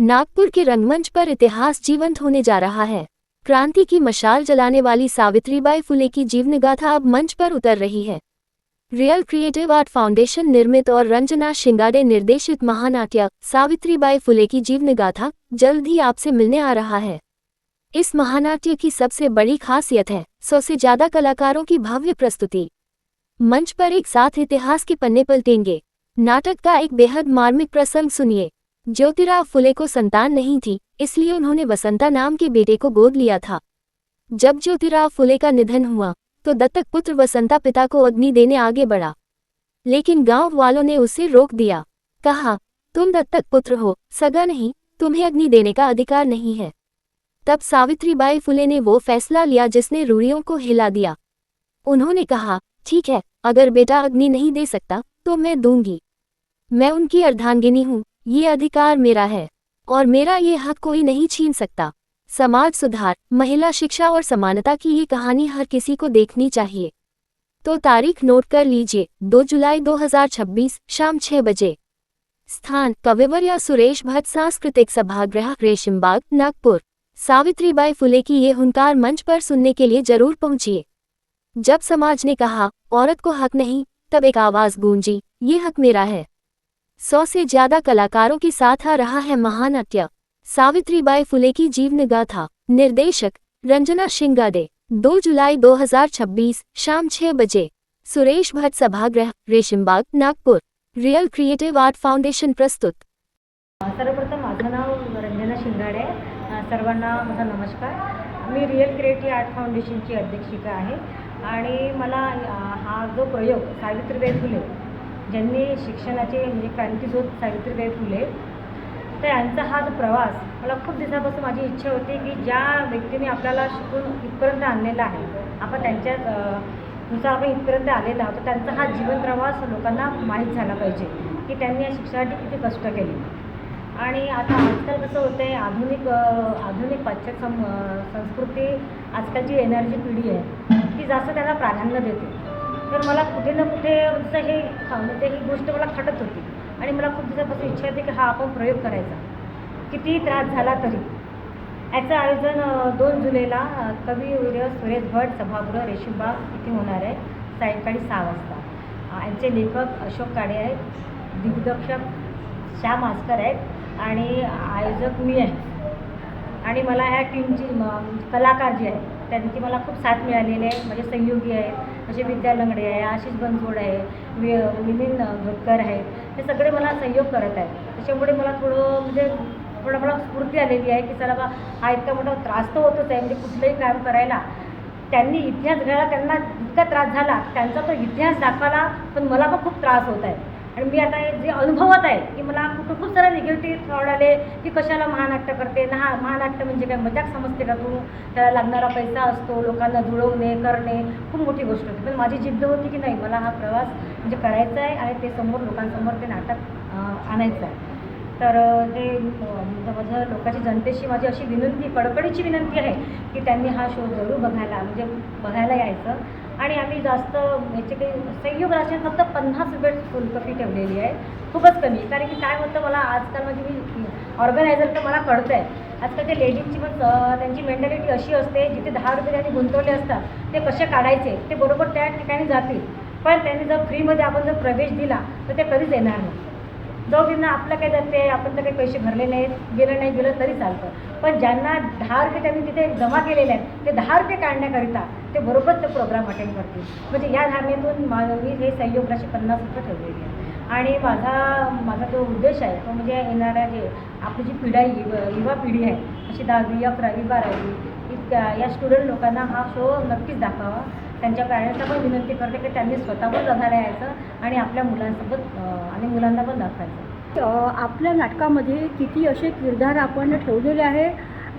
नागपुर के रंगमंच पर इतिहास जीवंत होने जा रहा है। क्रांति की मशाल जलाने वाली सावित्रीबाई फुले की जीवनगाथा अब मंच पर उतर रही है। रियल क्रिएटिव आर्ट फाउंडेशन निर्मित और रंजना शिंगाडे निर्देशित महानाट्य सावित्रीबाई फुले की जीवनगाथा जल्द ही आपसे मिलने आ रहा है। इस महानाट्य की सबसे बड़ी खासियत है 100 से ज्यादा कलाकारों की भव्य प्रस्तुति। मंच पर एक साथ इतिहास के पन्ने पलटेंगे। नाटक का एक बेहद मार्मिक प्रसंग सुनिए। ज्योतिराव फुले को संतान नहीं थी, इसलिए उन्होंने वसंता नाम के बेटे को गोद लिया था। जब ज्योतिराव फुले का निधन हुआ तो दत्तक पुत्र वसंता पिता को अग्नि देने आगे बढ़ा, लेकिन गांव वालों ने उसे रोक दिया। कहा, तुम दत्तक पुत्र हो, सगा नहीं, तुम्हें अग्नि देने का अधिकार नहीं है। तब सावित्रीबाई फुले ने वो फैसला लिया जिसने रूढ़ियों को हिला दिया। उन्होंने कहा, ठीक है, अगर बेटा अग्नि नहीं दे सकता तो मैं दूंगी। मैं उनकी अर्धांगिनी हूँ, ये अधिकार मेरा है और मेरा ये हक कोई नहीं छीन सकता। समाज सुधार, महिला शिक्षा और समानता की ये कहानी हर किसी को देखनी चाहिए। तो तारीख नोट कर लीजिए, 2 जुलाई 2026 शाम 6 बजे। स्थान कविवर्य सुरेश भट्ट सांस्कृतिक सभागृह रेशिमबाग नागपुर। सावित्रीबाई फुले की ये हुंकार मंच पर सुनने के लिए जरूर पहुंचिए। जब समाज ने कहा औरत को हक नहीं, तब एक आवाज गूंजी, ये हक मेरा है। 100 से ज्यादा कलाकारों के साथ आ रहा है महानाट्य सावित्रीबाई फुले की जीवनगाथा। निर्देशक रंजना शिंगाडे। 2 जुलाई 2026 शाम 6 बजे। सुरेश भट्ट सभागृह Reshimbagh Nagpur. Real creative art foundation प्रस्तुत। सर्वप्रथम माझं नाव रंजना शिंगाडे आहे। सर्वांना माझा नमस्कार। मी रियल क्रिएटिव आर्ट फाउंडेशनची अध्यक्षिका आहे आणि मला हा जो प्रयोग सावित्रीबाई फुले ज्यांनी शिक्षणाचे म्हणजे क्रांतीज्योत सावित्रीबाई फुले तर यांचा हा जो प्रवास मला खूप दिवसापासून माझी इच्छा होती की ज्या व्यक्तीने आपल्याला शिकून इथपर्यंत आणलेला आहे, आपण त्यांच्याच नुसार आपण इथपर्यंत आलेला आहोत, तर त्यांचा हा जीवन प्रवास लोकांना माहीत झाला पाहिजे की त्यांनी या शिक्षणासाठी किती कष्ट केले। आणि आता आजकाल कसं होतं आहे, आधुनिक पाश्चात्य संस्कृती आजकालची येणारी पिढी आहे ती जास्त त्याला प्राधान्य देते। तर मला कुठे ना कुठे म्हणजे ही गोष्ट मला खटत होती आणि मला खूप दिवसापासून इच्छा होती की हा आपण प्रयोग करायचा, कितीही त्रास झाला तरी। याचं आयोजन 2 जुलैला कविवर्य सुरेश भट्ट सभागृह रेशिमबाग इथे होणार आहे, सायंकाळी 6 वाजता। यांचे लेखक अशोक काळे आहेत, दिग्दर्शक श्याम आस्कर आहेत आणि आयोजक मी आहे। आणि मला ह्या टीमची कलाकार जे आहेत त्यांची मला खूप साथ मिळालेली आहे। माझे सहयोगी आहेत, जसे विद्या लंगडे आहे, आशिष बनसोड आहे, विनीन धोतकर आहे, हे सगळे मला सहयोग करत आहेत। त्याच्यामुळे मला थोडं मला स्फूर्ती आलेली आहे की चला बा, हा इतका मोठा त्रास तर होतोच आहे, म्हणजे कुठलंही काम करायला त्यांनी इतिहास घ्यायला त्यांना इतका त्रास झाला, त्यांचा तो इतिहास दाखवायला पण मला पण खूप त्रास होत आहे। आणि मी आता जे अनुभवत आहे की मला खूप सारे निगेटिव्ह थॉट आले की कशाला महानाट्य करते ना, महानाट्य म्हणजे काय मजाक समजते का तू, त्याला लागणारा पैसा असतो, लोकांना जुळवणे करणे खूप मोठी गोष्ट होती। पण माझी जिद्द होती की नाही, मला हा प्रवास म्हणजे करायचा आहे आणि ते समोर लोकांसमोर ते नाटक आणायचं आहे। तर ते माझ्या लोकांची जनतेशी माझी अशी विनंती, कळकळीची विनंती आहे की त्यांनी हा शो जरूर बघायला यायचं। आणि आम्ही जास्त याचे काही संयोग राशन फक्त 50 रुपये फुलकफी ठेवलेली आहे, खूपच कमी। कारण की काय होतं, मला आजकाल म्हणजे मी ऑर्गनायझर तर मला कळतं आहे आजकालच्या लेडीजची पण त्यांची मेंटॅलिटी अशी असते, जिथे 10 रुपये त्यांनी गुंतवले असतात ते कसे काढायचे ते बरोबर त्या ठिकाणी जातील, पण त्यांनी जर फ्रीमध्ये आपण जर प्रवेश दिला तर ते कधीच येणार नाही। जाऊ त्यांना आपलं काय जाते, आपण तर काही पैसे भरले नाहीत, गेलं तरी चालतं, पण ज्यांना 10 रुपये त्यांनी तिथे जमा केलेले आहेत ते 10 रुपये काढण्याकरिता ते बरोबर ते प्रोग्राम अटेंड करतील। म्हणजे या धारणेतून मी हे सहयोग राशी 50 रुपये ठेवलेली आहे। आणि माझा जो उद्देश आहे तो म्हणजे येणाऱ्या जे आपली जी पिढी आहे, युवा पिढी आहे, अशी 10वी 11वी 12वी या स्टुडंट लोकांना हा शो नक्कीच दाखवावा। त्यांच्या पॅरेंट्सला पण विनंती करते की त्यांनी स्वतः पण बघायला यायचं आणि आपल्या मुलांसोबत आणि मुलांना पण दाखवायचं। आपल्या नाटकामध्ये किती असे किरदार आपण ठेवलेले आहे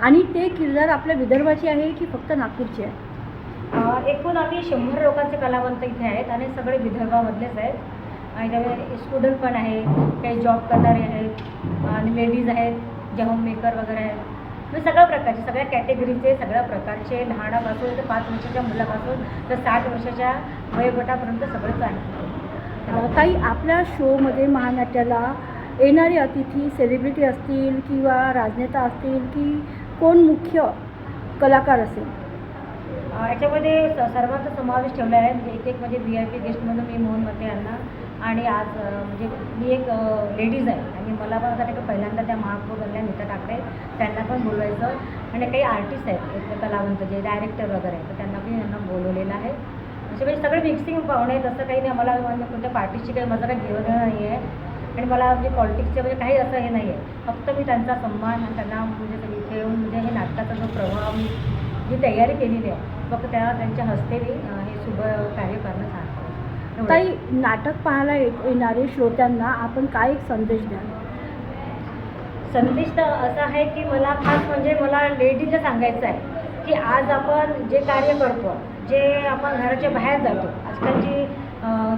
आणि ते किरदार आपल्या विदर्भाचे आहे की फक्त नागपूरचे आहे? एकूण आम्ही 100 लोकांचे कलावंत इथे आहेत आणि सगळे विदर्भामधलेच आहेत। आणि त्यामुळे स्टुडंट पण आहे, काही जॉब करणारे आहेत आणि लेडीज आहेत, जे होम मेकर वगैरे आहेत, म्हणजे सगळ्या प्रकारचे, सगळ्या कॅटेगरीचे, सगळ्या प्रकारचे, लहानापासून ते 5 वर्षाच्या मुलापासून तर 60 वर्षाच्या वयोगटापर्यंत सगळंच आहे। ताई, आपल्या शोमध्ये महानाट्याला येणारे अतिथी सेलिब्रिटी असतील किंवा राजनेता असतील की कोण मुख्य कलाकार असेल? याच्यामध्ये सर्वांचा समावेश ठेवला आहे. एक म्हणजे VIP गेस्टमधून मी मोहन मते यांना, आणि आज म्हणजे मी एक लेडीज आहे आणि मला पण असं वाटतं की पहिल्यांदा त्या महापौर बनल्या नीता ठाकरे, त्यांना पण बोलवायचं. आणि काही आर्टिस्ट आहेत इथले कलावंत जे डायरेक्टर वगैरे आहेत, तर त्यांना पण यांना बोलवलेलं आहे. असे म्हणजे सगळे मिक्सिंग पाहुणे आहेत. असं काही नाही, मला म्हणजे कोणत्या पार्टीची काही माझं काही घेणं देणं नाही आहे आणि मला म्हणजे पॉलिटिक्सचे म्हणजे काही असं हे नाही आहे. फक्त मी त्यांचा सन्मान आणि त्यांना म्हणजे इथे येऊन म्हणजे हे नाटकाचा जो प्रभाव मी जी तयारी केलेली आहे फक्त त्यांच्या हस्ते मी हे शुभ कार्य करणं सांगतो. ताई, नाटक पाहायला येणारे श्रोत्यांना आपण काय एक संदेश द्याल? संदेश तर असा आहे की मला खास म्हणजे मला लेडीजला सांगायचं आहे की आज आपण जे कार्य करतो, जे आपण घराच्या बाहेर जातो, आजकालची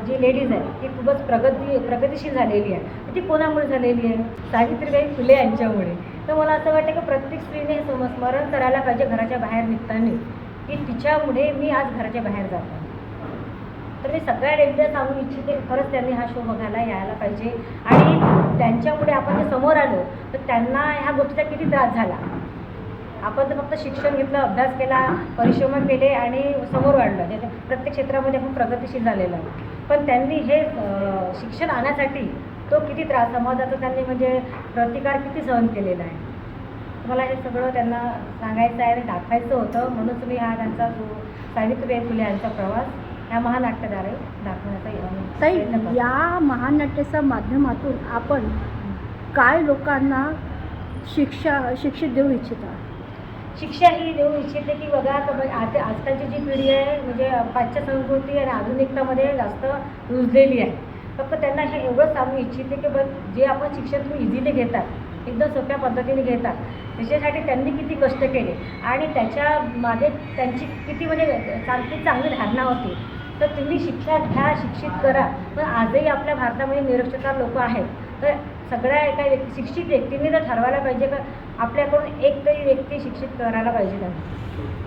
जी लेडीज आहे ती खूपच प्रगतिशील झालेली आहे. ती कोणामुळे झालेली आहे? सावित्रीबाई फुले यांच्यामुळे. तर मला असं वाटतं की प्रत्येक स्त्रीने हे स्मरण करायला पाहिजे घराच्या बाहेर निघताना की तिच्यामुळे मी आज घराच्या बाहेर जातो. तर मी सगळ्या लेडीजला सांगू इच्छिते की खरंच त्यांनी हा शो बघायला यायला पाहिजे आणि त्यांच्यामुळे आपण जे समोर आलो तर त्यांना ह्या गोष्टीचा किती त्रास झाला. आपण तर फक्त शिक्षण घेतलं, अभ्यास केला, परिश्रम केले आणि समोर वाढलं. म्हणजे प्रत्येक क्षेत्रामध्ये आपण प्रगतिशील झालेलं आहे. पण त्यांनी हे शिक्षण आणण्यासाठी तो किती त्रास समाजाचा त्यांनी म्हणजे प्रतिकार किती सहन केलेला आहे. मला हे सगळं त्यांना सांगायचं आहे आणि दाखवायचं होतं. म्हणूनच मी हा त्यांचा जो सावित्रीबाई फुले यांचा प्रवास ह्या महानाट्याद्वारे दाखवण्याचा ताई, प्रयत्न करतो. या महानाट्याच्या माध्यमातून आपण काय लोकांना शिक्षित देऊ इच्छिता? शिक्षा ही देऊ इच्छिते की बघा आता आजकालची जी पिढी आहे म्हणजे पाश्चात्य संस्कृती आणि आधुनिकतामध्ये जास्त रुजलेली आहे. फक्त त्यांना हे एवढंच सांगू इच्छिते की जे आपण शिक्षण तुम्ही इझिली घेतात, एकदम सोप्या पद्धतीने घेतात, त्याच्यासाठी त्यांनी किती कष्ट केले आणि त्याच्या मागे त्यांची किती म्हणजे चांगली धारणा होती. तर तुम्ही शिक्षा घ्या, शिक्षित करा. पण आजही आपल्या भारतामध्ये निरक्षरता लोक आहेत. तर सगळ्या एका शिक्षित व्यक्तीने तर ठरवायला पाहिजे का आपल्याकडून एक तरी व्यक्ती शिक्षित करायला पाहिजे त्यांना.